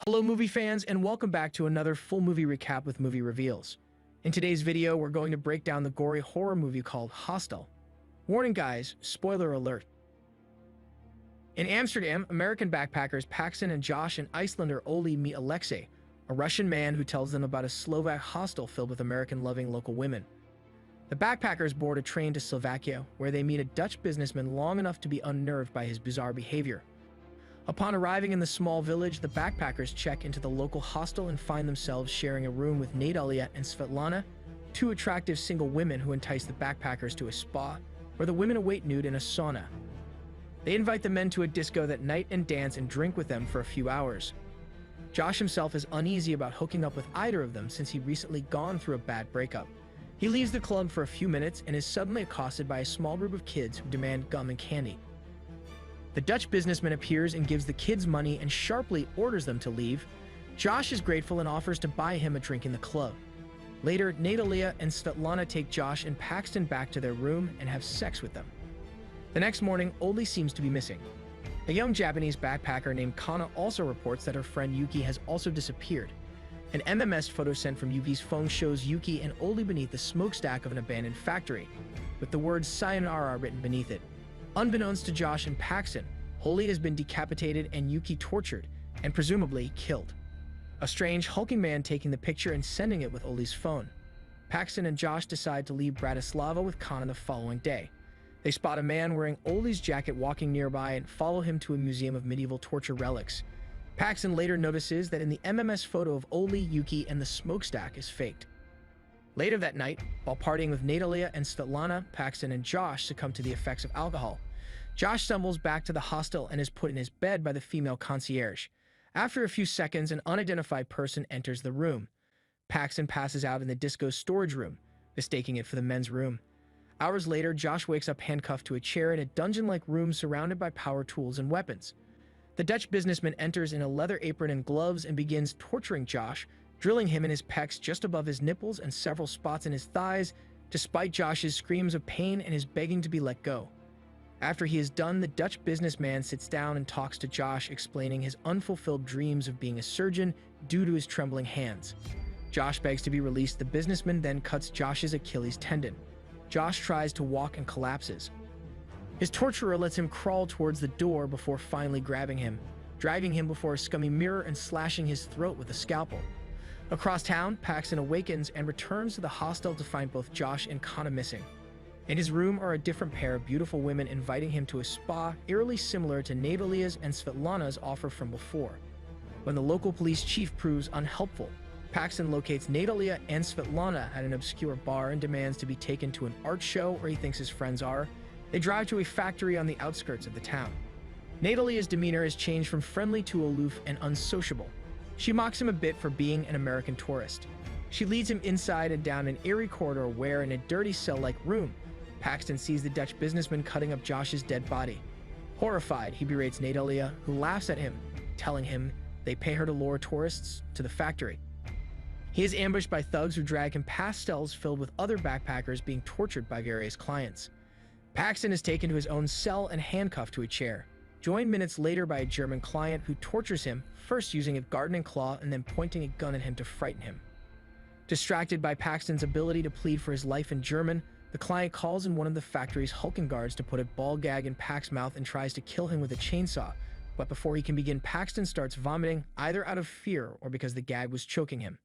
Hello movie fans and welcome back to another full movie recap with movie reveals. In today's video, we're going to break down the gory horror movie called Hostel. Warning guys, spoiler alert. In Amsterdam, American backpackers Paxton and Josh and Icelander Oli meet Alexei, a Russian man who tells them about a Slovak hostel filled with American-loving local women. The backpackers board a train to Slovakia, where they meet a Dutch businessman long enough to be unnerved by his bizarre behavior. Upon arriving in the small village, the backpackers check into the local hostel and find themselves sharing a room with Natalia and Svetlana, two attractive single women who entice the backpackers to a spa, where the women await nude in a sauna. They invite the men to a disco that night and dance and drink with them for a few hours. Josh himself is uneasy about hooking up with either of them since he'd recently gone through a bad breakup. He leaves the club for a few minutes and is suddenly accosted by a small group of kids who demand gum and candy. The Dutch businessman appears and gives the kids money and sharply orders them to leave. Josh is grateful and offers to buy him a drink in the club. Later, Natalia and Svetlana take Josh and Paxton back to their room and have sex with them. The next morning, Oli seems to be missing. A young Japanese backpacker named Kana also reports that her friend Yuki has also disappeared. An MMS photo sent from Yuki's phone shows Yuki and Oli beneath the smokestack of an abandoned factory, with the words Sayonara written beneath it. Unbeknownst to Josh and Paxton, Oli has been decapitated and Yuki tortured, and presumably killed. A strange, hulking man taking the picture and sending it with Oli's phone. Paxton and Josh decide to leave Bratislava with Kana the following day. They spot a man wearing Oli's jacket walking nearby and follow him to a museum of medieval torture relics. Paxton later notices that in the MMS photo of Oli, Yuki, and the smokestack is faked. Later that night, while partying with Natalia and Svetlana, Paxton and Josh succumb to the effects of alcohol. Josh stumbles back to the hostel and is put in his bed by the female concierge. After a few seconds, an unidentified person enters the room. Paxton passes out in the disco's storage room, mistaking it for the men's room. Hours later, Josh wakes up handcuffed to a chair in a dungeon-like room surrounded by power tools and weapons. The Dutch businessman enters in a leather apron and gloves and begins torturing Josh, drilling him in his pecs just above his nipples and several spots in his thighs, despite Josh's screams of pain and his begging to be let go. After he is done, the Dutch businessman sits down and talks to Josh, explaining his unfulfilled dreams of being a surgeon due to his trembling hands. Josh begs to be released. The businessman then cuts Josh's Achilles tendon. Josh tries to walk and collapses. His torturer lets him crawl towards the door before finally grabbing him, dragging him before a scummy mirror and slashing his throat with a scalpel. Across town, Paxton awakens and returns to the hostel to find both Josh and Kana missing. In his room are a different pair of beautiful women inviting him to a spa eerily similar to Natalia's and Svetlana's offer from before. When the local police chief proves unhelpful, Paxton locates Natalia and Svetlana at an obscure bar and demands to be taken to an art show where he thinks his friends are. They drive to a factory on the outskirts of the town. Natalia's demeanor has changed from friendly to aloof and unsociable. She mocks him a bit for being an American tourist. She leads him inside and down an eerie corridor where, in a dirty cell-like room, Paxton sees the Dutch businessman cutting up Josh's dead body. Horrified, he berates Natalia, who laughs at him, telling him they pay her to lure tourists to the factory. He is ambushed by thugs who drag him past cells filled with other backpackers being tortured by various clients. Paxton is taken to his own cell and handcuffed to a chair, joined minutes later by a German client who tortures him, first using a gardening claw and then pointing a gun at him to frighten him. Distracted by Paxton's ability to plead for his life in German, the client calls in one of the factory's hulking guards to put a ball gag in Pax's mouth and tries to kill him with a chainsaw, but before he can begin, Paxton starts vomiting, either out of fear or because the gag was choking him.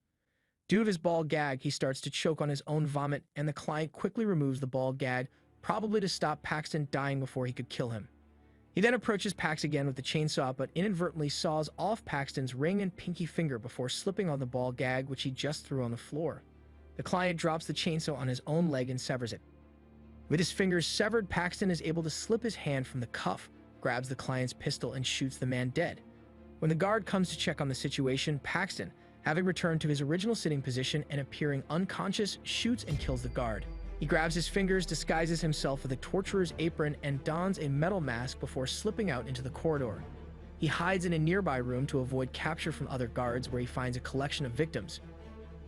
Due to his ball gag, he starts to choke on his own vomit, and the client quickly removes the ball gag, probably to stop Paxton dying before he could kill him. He then approaches Pax again with the chainsaw, but inadvertently saws off Paxton's ring and pinky finger before slipping on the ball gag, which he just threw on the floor. The client drops the chainsaw on his own leg and severs it. With his fingers severed, Paxton is able to slip his hand from the cuff, grabs the client's pistol, and shoots the man dead. When the guard comes to check on the situation, Paxton, having returned to his original sitting position and appearing unconscious, shoots and kills the guard. He grabs his fingers, disguises himself with a torturer's apron, and dons a metal mask before slipping out into the corridor. He hides in a nearby room to avoid capture from other guards, where he finds a collection of victims.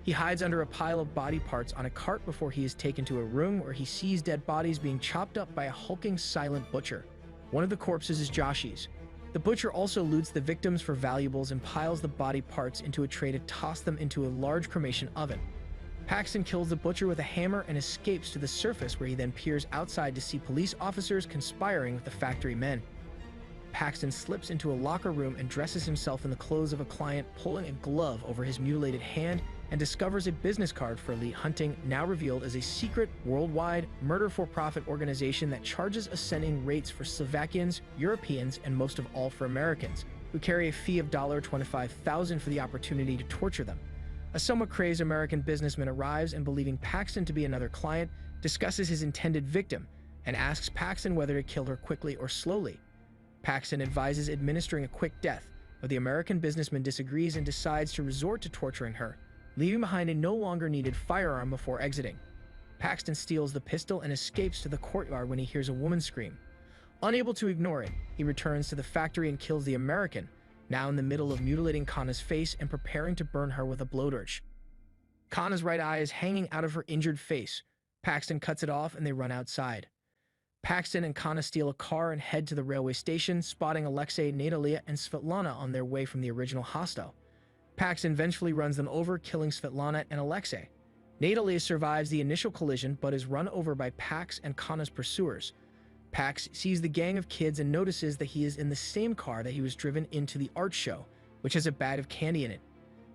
He hides under a pile of body parts on a cart before he is taken to a room where he sees dead bodies being chopped up by a hulking, silent butcher. One of the corpses is Joshi's. The butcher also loots the victims for valuables and piles the body parts into a tray to toss them into a large cremation oven. Paxton kills the butcher with a hammer and escapes to the surface, where he then peers outside to see police officers conspiring with the factory men. Paxton slips into a locker room and dresses himself in the clothes of a client, pulling a glove over his mutilated hand, and discovers a business card for Elite Hunting, now revealed as a secret, worldwide, murder-for-profit organization that charges ascending rates for Slovakians, Europeans, and most of all for Americans, who carry a fee of $25,000 for the opportunity to torture them. A somewhat crazed American businessman arrives and, believing Paxton to be another client, discusses his intended victim and asks Paxton whether to kill her quickly or slowly. Paxton advises administering a quick death, but the American businessman disagrees and decides to resort to torturing her, leaving behind a no longer needed firearm before exiting. Paxton steals the pistol and escapes to the courtyard when he hears a woman scream. Unable to ignore it, he returns to the factory and kills the American, now in the middle of mutilating Kana's face and preparing to burn her with a blowtorch. Kana's right eye is hanging out of her injured face. Paxton cuts it off and they run outside. Paxton and Kana steal a car and head to the railway station, spotting Alexei, Natalia, and Svetlana on their way from the original Hostel. Paxton eventually runs them over, killing Svetlana and Alexei. Natalia survives the initial collision but is run over by Pax and Kana's pursuers. Pax sees the gang of kids and notices that he is in the same car that he was driven into the art show, which has a bag of candy in it.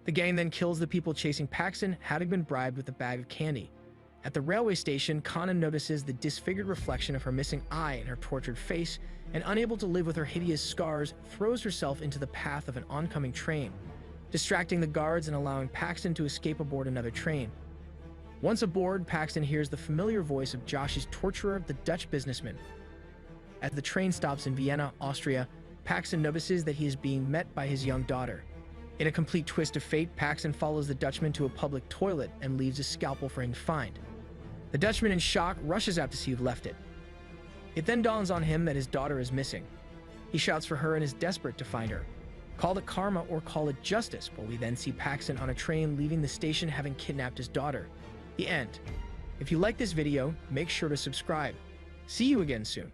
The gang then kills the people chasing Paxton, having been bribed with the bag of candy. At the railway station, Kana notices the disfigured reflection of her missing eye in her tortured face, and unable to live with her hideous scars, throws herself into the path of an oncoming train, distracting the guards and allowing Paxton to escape aboard another train. Once aboard, Paxton hears the familiar voice of Josh's torturer, the Dutch businessman. As the train stops in Vienna, Austria, Paxton notices that he is being met by his young daughter. In a complete twist of fate, Paxton follows the Dutchman to a public toilet and leaves a scalpel for him to find. The Dutchman, in shock, rushes out to see who left it. It then dawns on him that his daughter is missing. He shouts for her and is desperate to find her. Call it karma or call it justice, but we then see Paxton on a train leaving the station, having kidnapped his daughter. The end. If you like this video, make sure to subscribe. See you again soon.